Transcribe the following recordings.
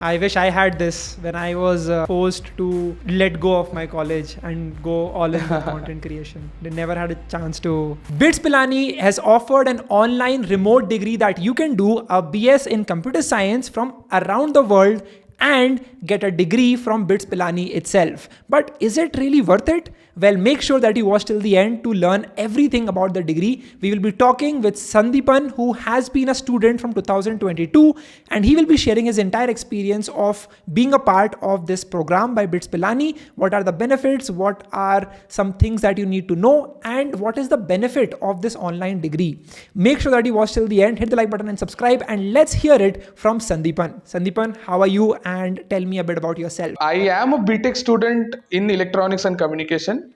I wish I had this when I was forced to let go of my college and go all in the content creation. They never had a chance to. BITS Pilani has offered an online remote degree that you can do a BS in computer science from around the world and get a degree from BITS Pilani itself. But is it really worth it? Well, make sure that you watch till the end to learn everything about the degree. We will be talking with Sandeepan, who has been a student from 2022, and he will be sharing his entire experience of being a part of this program by BITS Pilani. What are the benefits? What are some things that you need to know? And what is the benefit of this online degree? Make sure that you watch till the end, hit the like button and subscribe, and let's hear it from Sandeepan. Sandeepan, how are you? And tell me a bit about yourself. I am a BTech student in electronics and communication,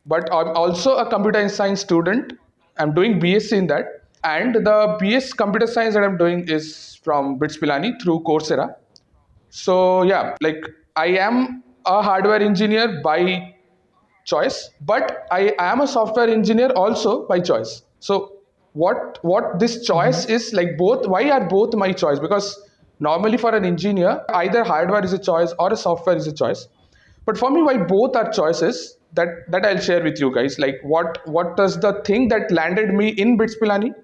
but I'm also a computer science student. I'm doing BSc in that. And the BS computer science that I'm doing is from BITS Pilani through Coursera. So yeah, like I am a hardware engineer by choice, but I am a software engineer also by choice. So what this choice is, like, both, why are both my choice? Because normally for an engineer, either hardware is a choice or a software is a choice. But for me, why both are choices, that I'll share with you guys. Like what does the thing that landed me in BITS Pilani,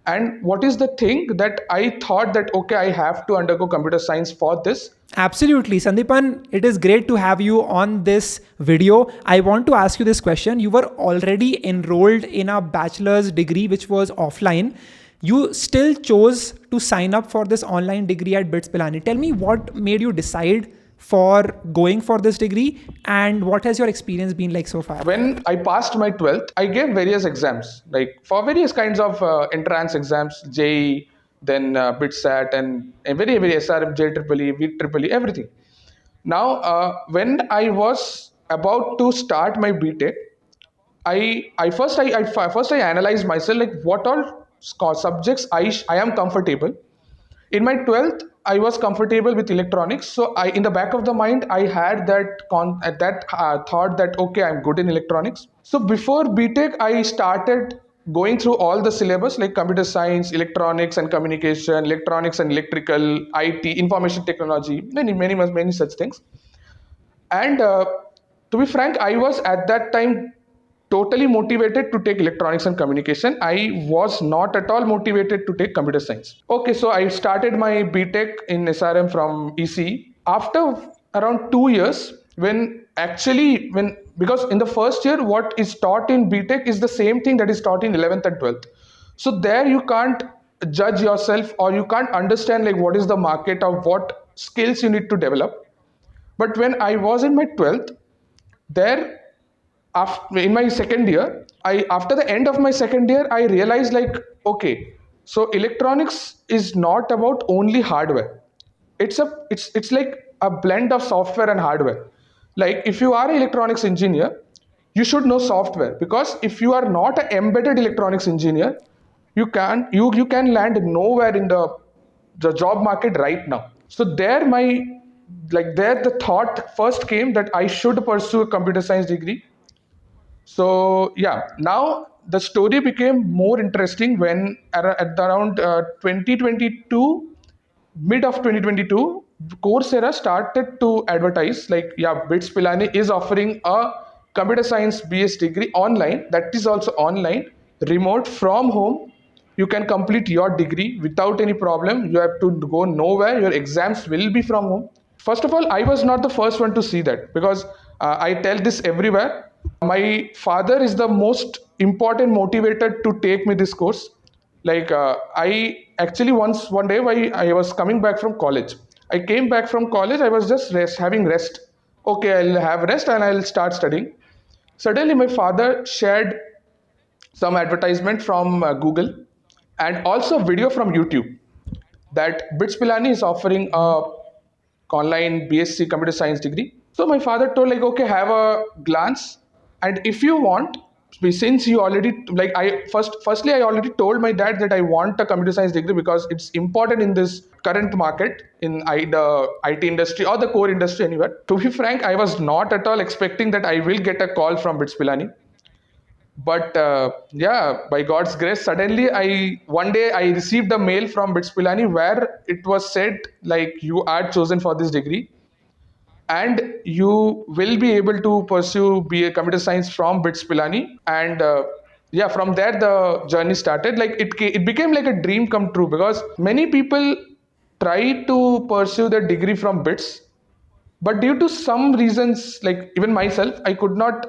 and what is the thing that I thought that, okay, I have to undergo computer science for this. Absolutely. Sandeepan, it is great to have you on this video. I want to ask you this question. You were already enrolled in a bachelor's degree, which was offline. You still chose to sign up for this online degree at BITS Pilani. Tell me what made you decide for going for this degree, and what has your experience been like so far? When I passed my 12th, I gave various exams, like for various kinds of entrance exams, JEE, then BITSAT, and very SRM, JEEE, VEEE, everything. Now, when I was about to start my BTech, first I analyzed myself, like what all subjects I am comfortable. In my 12th, I was comfortable with electronics. So in the back of the mind, I had that thought that, okay, I'm good in electronics. So before BTech, I started going through all the syllabus, like computer science, electronics and communication, electronics and electrical, IT, information technology, many such things. And to be frank, I was at that time totally motivated to take electronics and communication. I was not at all motivated to take computer science. Okay, so I started my BTech in SRM from EC. After around 2 years, because in the first year, what is taught in BTech is the same thing that is taught in 11th and 12th. So there you can't judge yourself, or you can't understand like what is the market of what skills you need to develop. But when I was in my 12th, there, in my second year, after the end of my second year, I realized, like, okay, so electronics is not about only hardware. It's like a blend of software and hardware. Like if you are an electronics engineer, you should know software, because if you are not an embedded electronics engineer, you can land nowhere in the job market right now. So there the thought first came that I should pursue a computer science degree. So yeah, now the story became more interesting when at around 2022, mid of 2022, Coursera started to advertise like, yeah, BITS Pilani is offering a computer science BS degree online. That is also online, remote, from home. You can complete your degree without any problem. You have to go nowhere. Your exams will be from home. First of all, I was not the first one to see that, because I tell this everywhere. My father is the most important motivator to take me this course. Like I actually one day I was coming back from college. I came back from college. I was just having rest. Okay, I'll have rest and I'll start studying. Suddenly, my father shared some advertisement from Google and also video from YouTube that BITS Pilani is offering a online BSc computer science degree. So my father told, like, okay, have a glance, and if you want, since you already, like, firstly I already told my dad that I want a computer science degree because it's important in this current market in the IT industry or the core industry anywhere. To be frank, I was not at all expecting that I will get a call from BITS Pilani. But yeah, by God's grace, suddenly one day I received a mail from BITS Pilani where it was said like you are chosen for this degree and you will be able to pursue BA Computer Science from BITS Pilani. And yeah, from there the journey started. Like it became like a dream come true because many people try to pursue their degree from BITS, but due to some reasons, like even myself, I could not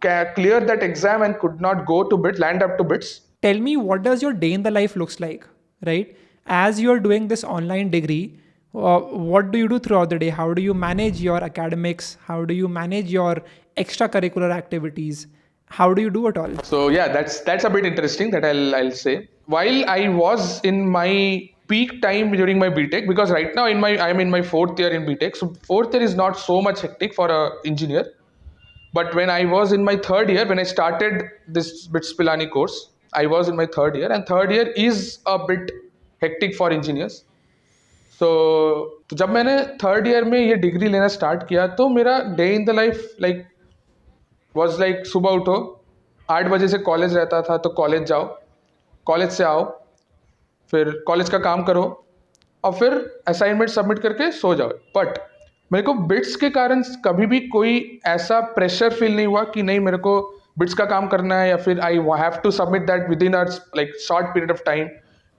clear that exam and could not go to BITS, land up to BITS. Tell me, what does your day in the life looks like, right? As you're doing this online degree, what do you do throughout the day? How do you manage your academics? How do you manage your extracurricular activities? How do you do it all? So yeah, that's a bit interesting that I'll say. While I was in my peak time during my BTech, because right now I'm in my fourth year in BTech, so fourth year is not so much hectic for a engineer. But when I was in my third year, when I started this BITS Pilani course, I was in my third year, and third year is a bit hectic for engineers. तो जब मैंने third year में ये degree लेना start किया तो मेरा day in the life like was like सुबह उठो 8 बजे से कॉलेज रहता था तो कॉलेज जाओ, कॉलेज से आओ, फिर कॉलेज का काम करो और फिर असाइनमेंट सबमिट करके सो जाओ. बट मेरे को बिट्स के कारण कभी भी कोई ऐसा प्रेशर फील नहीं हुआ कि नहीं मेरे को बिट्स का काम करना है या फिर I have to submit that within like short period of time,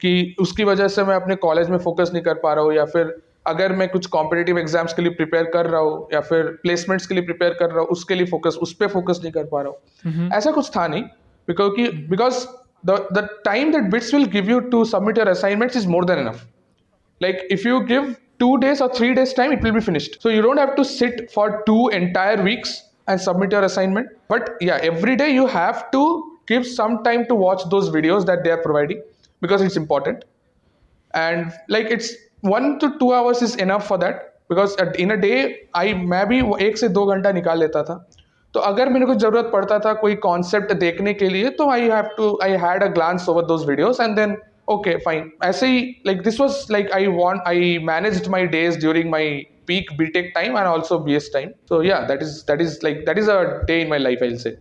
कि उसकी वजह से मैं अपने कॉलेज में फोकस नहीं कर पा रहा हूँ, या फिर अगर मैं कुछ कॉम्पिटिटिव एग्जाम्स के लिए प्रिपेयर कर रहा हूँ या फिर प्लेसमेंट्स के लिए प्रिपेयर कर रहा हूँ उसके लिए उस पर फोकस नहीं कर पा रहा हूँ. ऐसा कुछ था नहीं, because the time that BITS will give you to submit your assignments is more than enough. Like if you give 2 days or 3 days time, it will be finished. So you don't have to sit for 2 entire weeks and submit your assignment. But yeah, every day you have to give some time to watch those videos that they are providing because it's important. And like it's 1 to 2 hours is enough for that because in a day मैं भी 1 से 2 घंटा निकाल लेता था. तो अगर मेरे को जरूरत पड़ता था कोई कॉन्सेप्ट देखने के लिए तो I had a glance over those videos and then okay fine. ऐसे ही like this was like I managed my days during my peak BTech time and also BS time. So yeah, that is a day in my life, I'll say.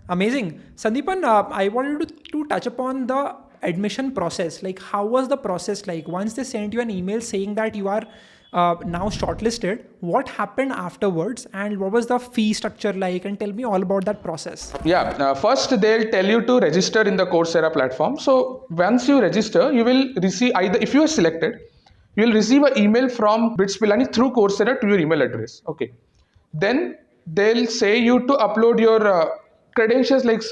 Amazing. Sandeepan, I wanted to touch upon the admission process. Like, how was the process like? Once they sent you an email saying that you are now shortlisted, what happened afterwards and what was the fee structure like? And tell me all about that process. Yeah, first they'll tell you to register in the Coursera platform. So once you register, you will receive either, if you are selected, you will receive an email from BITS Pilani through Coursera to your email address. Okay. Then they'll say you to upload your credentials like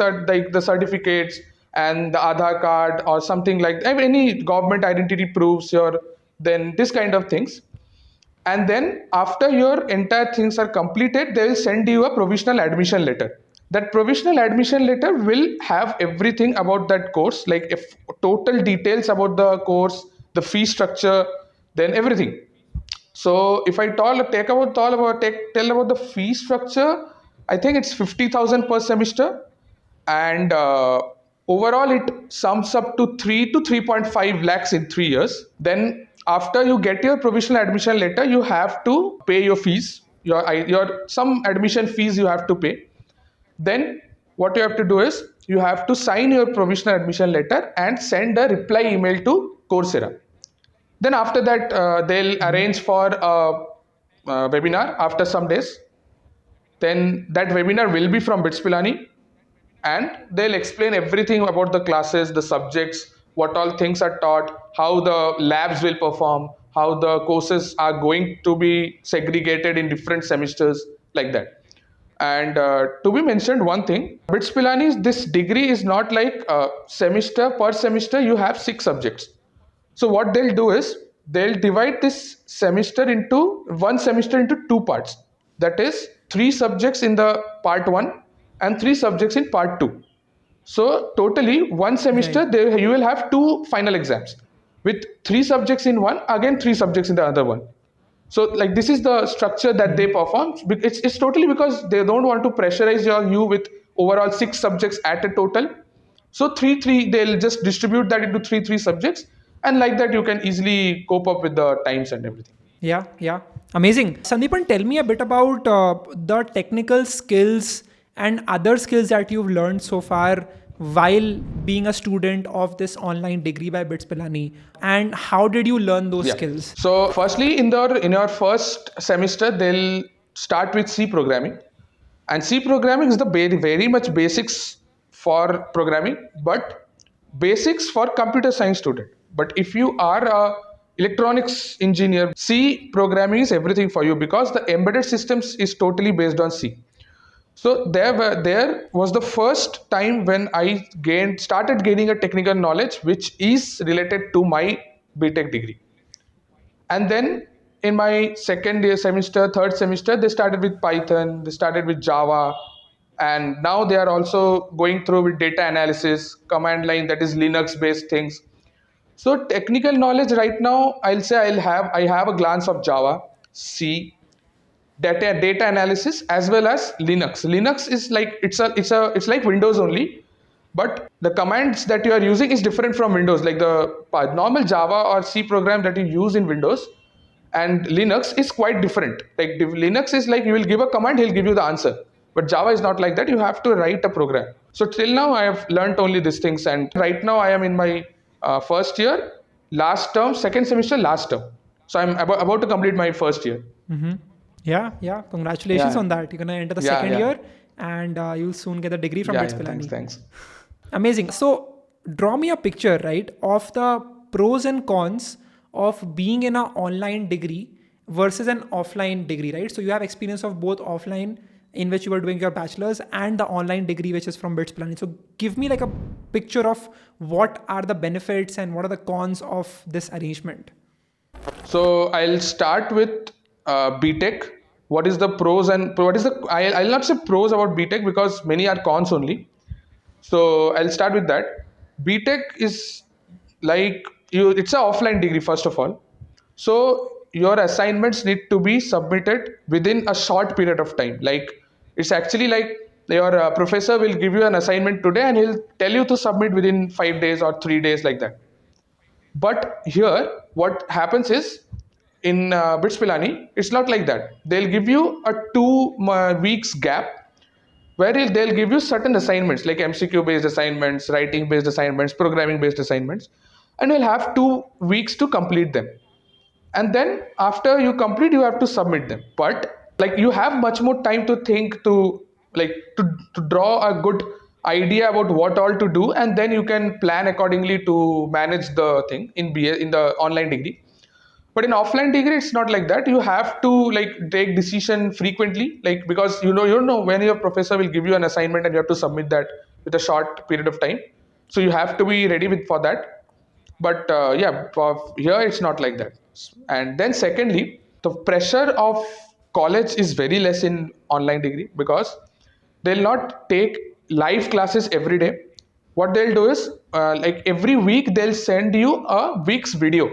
the certificates and the Aadhaar card or something like that, any government identity proofs, then this kind of things. And then after your entire things are completed, they will send you a provisional admission letter. That provisional admission letter will have everything about that course, like if total details about the course, the fee structure, then everything. So if I tell about the fee structure, I think it's 50,000 per semester, and overall it sums up to 3 to 3.5 lakhs in 3 years. Then after you get your provisional admission letter, you have to pay your fees, your some admission fees you have to pay. Then what you have to do is you have to sign your provisional admission letter and send a reply email to Coursera. Then after that, they'll arrange for a webinar after some days. Then that webinar will be from BITS Pilani, and they'll explain everything about the classes, the subjects, what all things are taught, how the labs will perform, how the courses are going to be segregated in different semesters, like that. And to be mentioned one thing, BITS Pilani, this degree is not like semester per semester you have 6 subjects. So what they'll do is they'll divide this one semester into 2 parts. That is 3 subjects in the part 1 and 3 subjects in part 2. So totally one semester you will have 2 final exams with 3 subjects in one, again 3 subjects in the other one. So like this is the structure that they perform. It's totally because they don't want to pressurize you with overall 6 subjects at a total. So 3 they'll just distribute that into 3 subjects. And like that, you can easily cope up with the times and everything. Yeah. Amazing. Sandeepan, tell me a bit about the technical skills and other skills that you've learned so far while being a student of this online degree by BITS Pilani, and how did you learn those skills? So firstly, in your first semester, they'll start with C programming, and C programming is the very much basics for programming, but basics for computer science student. But if you are a electronics engineer, C programming is everything for you because the embedded systems is totally based on C. So there was the first time when I started gaining a technical knowledge which is related to my BTech degree. And then in my second year semester, third semester, they started with Python, they started with Java, and now they are also going through with data analysis, command line, that is Linux based things. So technical knowledge right now, I'll say I have a glance of Java, C, data analysis, as well as Linux. Linux is like it's like Windows only, but the commands that you are using is different from Windows. Like the normal Java or C program that you use in Windows and Linux is quite different. Like Linux is like you will give a command, he'll give you the answer. But Java is not like that. You have to write a program. So till now I have learned only these things, and right now I am in my first year, last term, second semester, last term. So I'm about to complete my first year. Yeah. Congratulations Yeah. on that. You're gonna enter the Yeah, second yeah. year, and you'll soon get a degree from BITS Pilani. Thanks. Amazing. So draw me a picture, right, of the pros and cons of being in an online degree versus an offline degree, right? So you have experience of both offline, in which you were doing your bachelor's, and the online degree, which is from BITS Pilani. So give me like a picture of what are the benefits and what are the cons of this arrangement. So I'll start with BTech. What is the pros and what is the? I'll not say pros about BTech because many are cons only. So I'll start with that. BTech is like you. It's an offline degree first of all. So your assignments need to be submitted within a short period of time. Like it's actually like your professor will give you an assignment today and he'll tell you to submit within 5 days or 3 days, like that. But here, what happens is in BITS Pilani, it's not like that. They'll give you a 2 weeks gap where they'll give you certain assignments like MCQ based assignments, writing based assignments, programming based assignments, and you'll have 2 weeks to complete them. And then after you complete, you have to submit them. But like you have much more time to think, to like to draw a good idea about what all to do, and then you can plan accordingly to manage the thing in in the online degree. But in offline degree, it's not like that. You have to like take decision frequently, like because you know when your professor will give you an assignment and you have to submit that with a short period of time. So you have to be ready with for that. But yeah, for here it's not like that. And then secondly, the pressure of college is very less in online degree because they'll not take live classes every day. What they'll do is like every week they'll send you a week's video.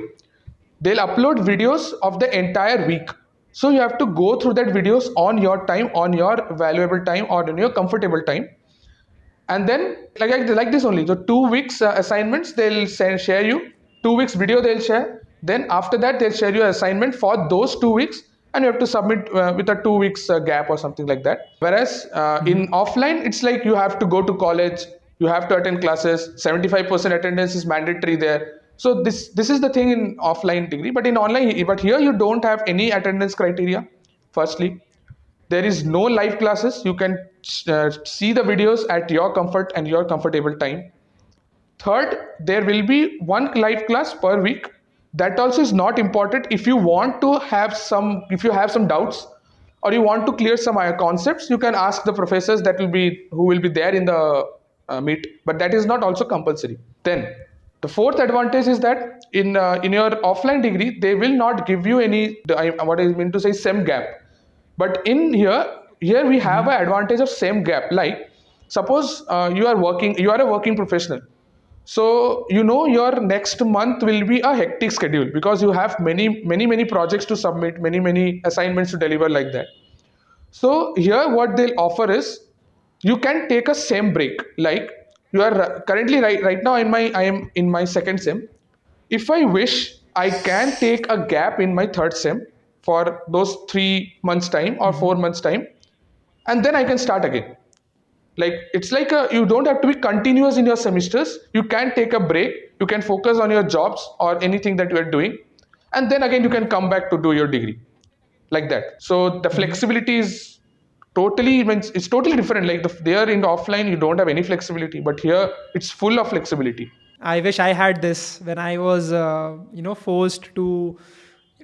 They'll upload videos of the entire week, so you have to go through that videos on your time, on your valuable time, or on your comfortable time. And then like this only, the 2 weeks assignments they'll share you, 2 weeks video they'll share, then after that they'll share you an assignment for those 2 weeks, and you have to submit with a 2 weeks gap or something like that. Whereas in offline, it's like you have to go to college, you have to attend classes, 75% attendance is mandatory there. So this is the thing in offline degree. But in online, but here you don't have any attendance criteria. Firstly, there is no live classes. You can see the videos at your comfort and your comfortable time. Third, there will be one live class per week. That also is not important. If you want to have if you have some doubts or you want to clear some concepts, you can ask the professors who will be there in the meet. But that is not also compulsory. Then the fourth advantage is that in your offline degree, they will not give you any, what I mean to say, SEM gap. But in here we have an advantage of SEM gap. Like suppose you are a working professional. So your next month will be a hectic schedule because you have many projects to submit, many assignments to deliver, like that. So here what they'll offer is you can take a SEM break. Like you are currently right now I am in my second SEM. If I wish, I can take a gap in my third SEM for those 3 months time or 4 months time, and then I can start again. Like it's like you don't have to be continuous in your semesters. You can take a break. You can focus on your jobs or anything that you are doing, and then again you can come back to do your degree like that. So the flexibility is totally means it's totally different. Like there in the offline you don't have any flexibility, but here it's full of flexibility. I wish I had this when I was, forced to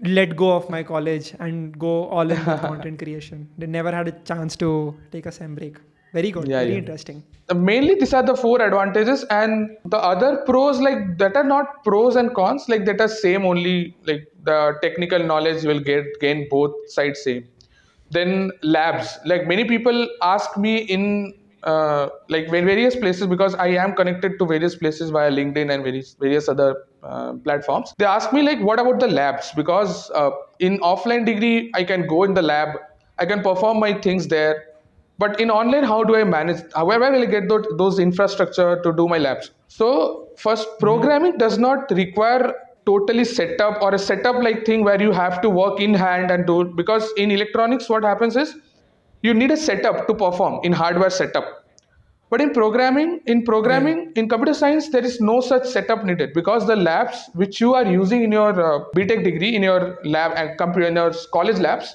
let go of my college and go all in with content creation. They never had a chance to take a sem break. Very good. Yeah, Very yeah. interesting. Mainly these are the four advantages, and the other pros like that are not pros and cons, like that are same only, like the technical knowledge you will gain both sides same. Then labs, like many people ask me in like various places, because I am connected to various places via LinkedIn and various other platforms. They ask me like, what about the labs? Because in offline degree I can go in the lab, I can perform my things there, but in online how do I manage, however will I get those infrastructure to do my labs? So first, programming does not require totally setup or a setup like thing where you have to work in hand and do it, because in electronics what happens is you need a setup to perform in hardware setup. But in programming, in computer science, there is no such setup needed, because the labs which you are using in your BTech degree, in your lab and computer in your college labs,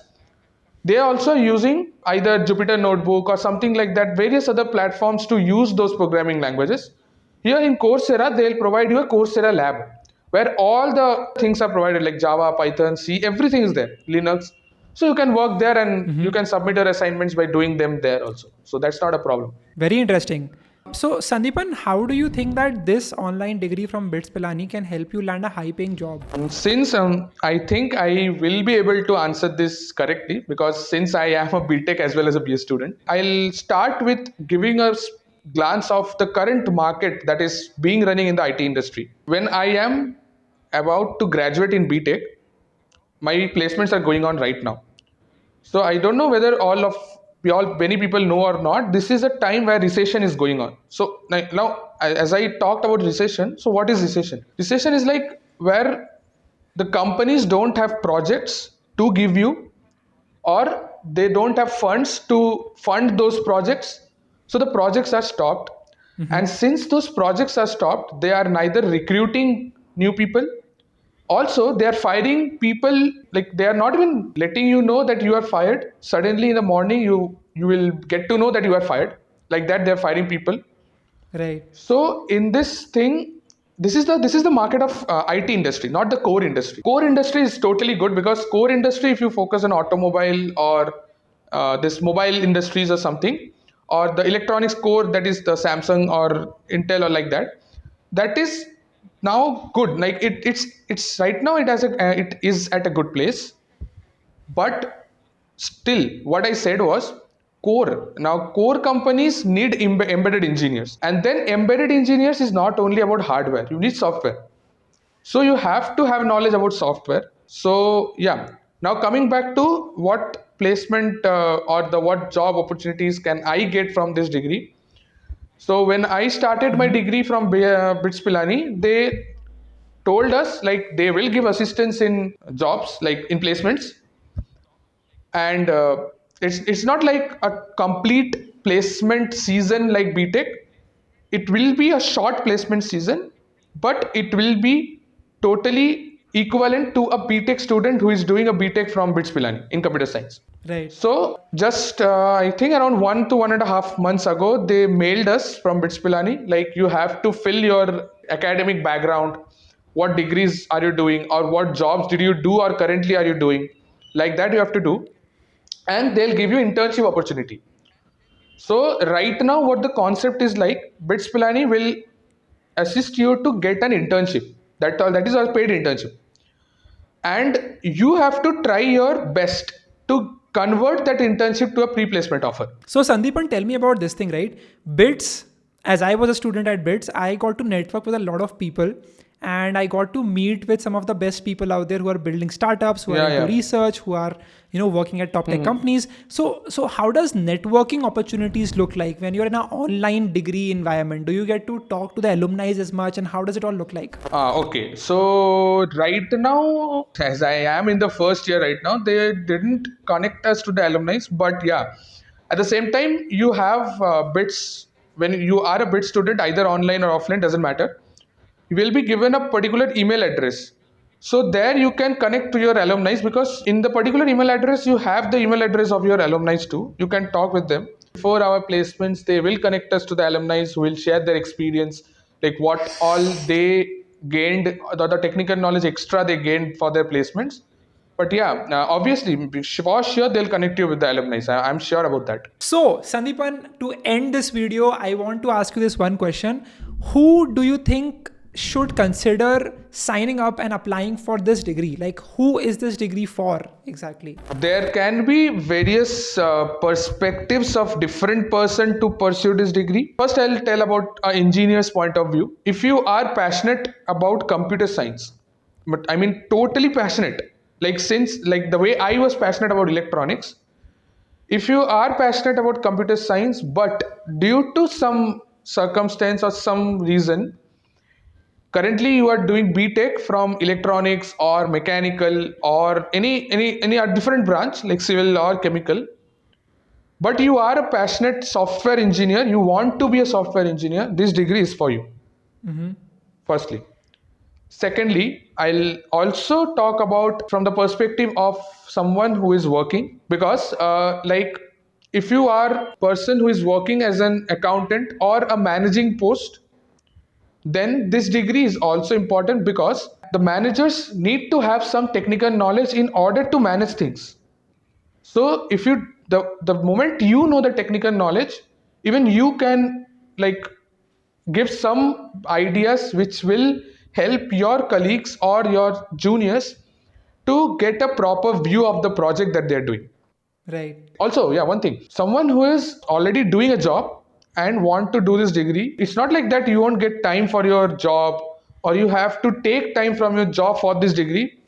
they are also using either Jupyter Notebook or something like that, various other platforms to use those programming languages. Here in Coursera, they'll provide you a Coursera lab where all the things are provided, like Java, Python, C, everything is there, Linux. So you can work there and you can submit your assignments by doing them there also. So that's not a problem. Very interesting. So, Sandeepan, how do you think that this online degree from BITS Pilani can help you land a high paying job? Since I think I will be able to answer this correctly, because since I am a BTech as well as a BS student, I'll start with giving a glance of the current market that is being running in the IT industry. When I am about to graduate in BTech, my placements are going on right now. So I don't know whether many people know or not. This is a time where recession is going on. So now, as I talked about recession, so what is recession? Recession is like where the companies don't have projects to give you, or they don't have funds to fund those projects. So the projects are stopped. And since those projects are stopped, they are neither recruiting new people, also they are firing people. Like they are not even letting you know that you are fired. Suddenly in the morning you will get to know that you are fired. Like that, they are firing people. Right. So in this thing, this is the market of IT industry, not the core industry. Core industry is totally good, because core industry, if you focus on automobile or this mobile industries or something, or the electronics core, that is the Samsung or Intel or like that, that is now good. Like it's right now it is at a good place. But still, what I said was core. Now, core companies need embedded engineers. And then embedded engineers is not only about hardware, you need software. So you have to have knowledge about software. So yeah. Now coming back to what placement or the what job opportunities can I get from this degree. So when I started my degree from BITS Pilani, they told us like they will give assistance in jobs, like in placements. And it's not like a complete placement season like BTech. It will be a short placement season, but it will be totally equivalent to a BTech student who is doing a BTech from BITS Pilani in computer science. Right. So just I think around 1 to 1.5 months ago, they mailed us from BITS Pilani, like you have to fill your academic background, what degrees are you doing, or what jobs did you do or currently are you doing, like that you have to do, and they'll give you internship opportunity. So right now what the concept is like, BITS Pilani will assist you to get an internship. That is a paid internship. And you have to try your best to convert that internship to a pre-placement offer. So, Sandeepan, tell me about this thing, right? BITS, as I was a student at BITS, I got to network with a lot of people, and I got to meet with some of the best people out there who are building startups, who are into research, who are working at top tech companies. So how does networking opportunities look like when you're in an online degree environment? Do you get to talk to the alumni as much, and how does it all look like? Okay, so right now, as I am in the first year right now, they didn't connect us to the alumni, but yeah, At the same time, you have BITS. When you are a BITS student, either online or offline, doesn't matter, you will be given a particular email address. So there you can connect to your alumni, because in the particular email address, you have the email address of your alumni too. You can talk with them. Before our placements, they will connect us to the alumni who will share their experience, like what all they gained, the technical knowledge extra they gained for their placements. But yeah, obviously, for sure, they'll connect you with the alumni. I'm sure about that. So, Sandeepan, to end this video, I want to ask you this one question. Who do you think should consider signing up and applying for this degree? Like, who is this degree for exactly? There can be various perspectives of different person to pursue this degree. First, I'll tell about an engineer's point of view. If you are passionate about computer science, but I mean totally passionate, like the way I was passionate about electronics, if you are passionate about computer science, but due to some circumstance or some reason, currently you are doing BTech from electronics or mechanical or any different branch like civil or chemical, but you are a passionate software engineer, you want to be a software engineer, this degree is for you. Firstly. Secondly, I'll also talk about from the perspective of someone who is working, because like if you are a person who is working as an accountant or a managing post, then this degree is also important, because the managers need to have some technical knowledge in order to manage things. So if you the moment you know the technical knowledge, even you can like give some ideas which will help your colleagues or your juniors to get a proper view of the project that they're doing. Right. Also, yeah, one thing, someone who is already doing a job and want to do this degree, it's not like that you won't get time for your job or you have to take time from your job for this degree.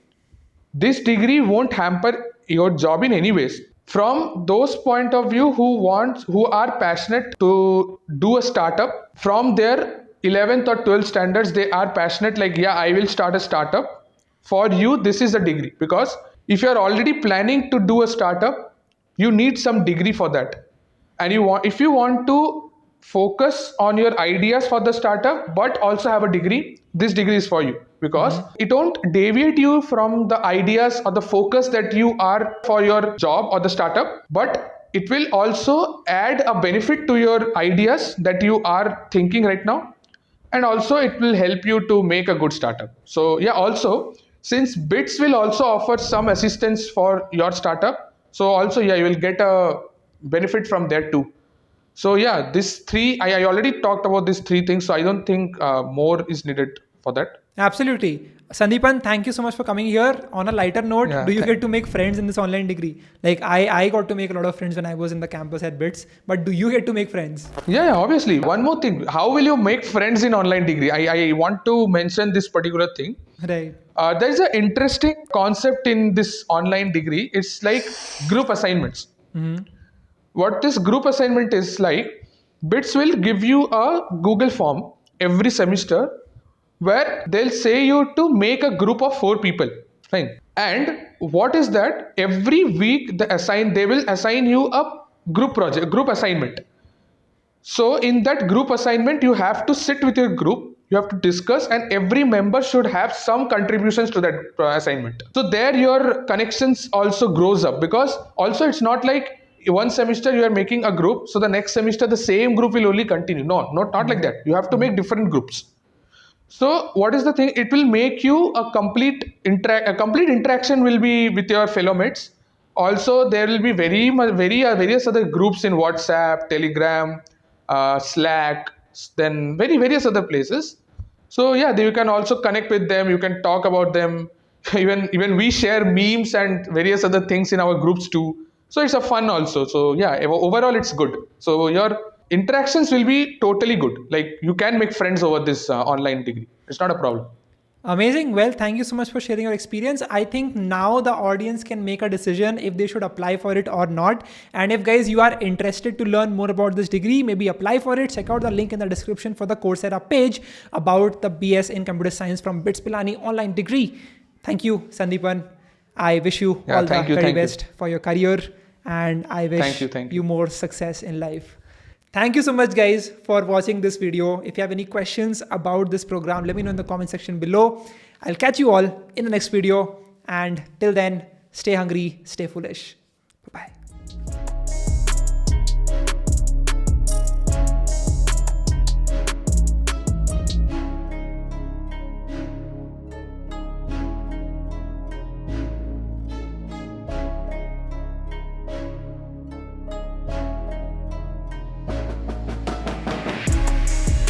This degree won't hamper your job in any ways. From those point of view who are passionate to do a startup, from their 11th or 12th standards, they are passionate like, yeah, I will start a startup. For you, this is a degree, because if you're already planning to do a startup, you need some degree for that. And if you want to focus on your ideas for the startup but also have a degree, this degree is for you, because it won't deviate you from the ideas or the focus that you are for your job or the startup, but it will also add a benefit to your ideas that you are thinking right now, and also it will help you to make a good startup. So yeah, also since BITS will also offer some assistance for your startup, so also yeah, you will get a benefit from there too. So yeah, this three, I already talked about these three things, so I don't think more is needed for that. Absolutely. Sandeepan, thank you so much for coming here. On a lighter note, do you get to make friends in this online degree? Like I got to make a lot of friends when I was in the campus at BITS, but do you get to make friends? Yeah, obviously. One more thing, how will you make friends in online degree? I want to mention this particular thing. Right. There's an interesting concept in this online degree. It's like group assignments. What this group assignment is like, BITS will give you a Google form every semester where they'll say you to make a group of 4 people. Fine. And what is that? Every week they will assign you a group project, group assignment. So in that group assignment, you have to sit with your group, you have to discuss, and every member should have some contributions to that assignment. So there your connections also grows up, because also it's not like one semester you are making a group, so the next semester the same group will only continue. No, not like that. You have to make different groups. So what is the thing? It will make you a complete interaction will be with your fellow mates. Also, there will be various other groups in WhatsApp, Telegram, Slack, then various other places. So yeah, you can also connect with them. You can talk about them. Even we share memes and various other things in our groups too. So it's a fun also. So yeah, overall it's good. So your interactions will be totally good. Like you can make friends over this online degree. It's not a problem. Amazing. Well, thank you so much for sharing your experience. I think now the audience can make a decision if they should apply for it or not. And if guys, you are interested to learn more about this degree, maybe apply for it. Check out the link in the description for the Coursera page about the BS in Computer Science from BITS Pilani online degree. Thank you, Sandeepan. I wish you all the very best for your career. and I wish Thank you more success in life. Thank you so much, guys, for watching this video. If you have any questions about this program, let me know in the comment section below. I'll catch you all in the next video. And till then, stay hungry, stay foolish. Bye-bye.